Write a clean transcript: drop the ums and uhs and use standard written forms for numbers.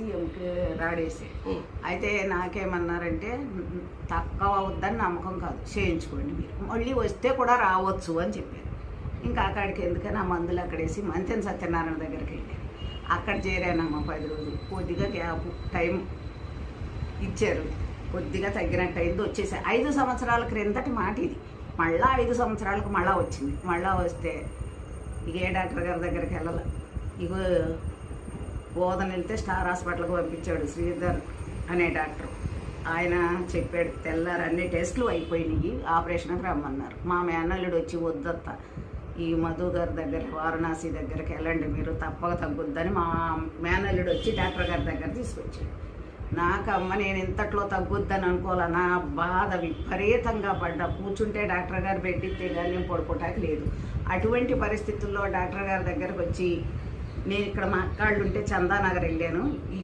తీసి ఎముక రాడేసి అయితే నాకేమన్నారంటే తక్కువ అవుద్దని నమ్మకం కాదు, చేయించుకోండి మీరు, మళ్ళీ వస్తే కూడా రావచ్చు అని చెప్పారు. ఇంకా అక్కడికి ఎందుకని ఆ మందులు అక్కడేసి మంతెన సత్యనారాయణ దగ్గరికి వెళ్ళాను. అక్కడ చేరానమ్మ 10 రోజులు. కొద్దిగా గ్యాప్ టైం ఇచ్చారు, కొద్దిగా తగ్గినట్టు అయింది, వచ్చేసి 5 సంవత్సరాల క్రిందటి మాట ఇది. మళ్ళీ 5 సంవత్సరాలకు మళ్ళీ వచ్చింది. మళ్ళీ వస్తే ఇక ఏ డాక్టర్ గారి దగ్గరికి వెళ్ళాలి. ఇక బోధన వెళ్తే స్టార్ హాస్పిటల్కి పంపించాడు శ్రీధర్ అనే డాక్టర్. ఆయన చెప్పాడు తెల్లారు అన్ని టెస్టులు అయిపోయినాయి, ఆపరేషన్కి రమ్మన్నారు. మా మేనల్లుడు వచ్చి వద్దత్త ఈ మధు గారి దగ్గర వారణాసి దగ్గరికి వెళ్ళండి మీరు, తప్పక తగ్గుద్దని మా మేనల్లుడు వచ్చి డాక్టర్ గారి దగ్గర తీసుకొచ్చాడు. నాకమ్మ నేను ఇంతట్లో తగ్గుద్దని అనుకోలే. నా బాధ విపరీతంగా పడ్డా. కూర్చుంటే డాక్టర్ గారు పెట్టితే కానీ నేను పడుకోవటానికి లేదు. అటువంటి పరిస్థితుల్లో డాక్టర్ గారి దగ్గరకు వచ్చి నేను ఇక్కడ మా అక్కాళ్ళు ఉంటే చందానగర్ వెళ్ళాను.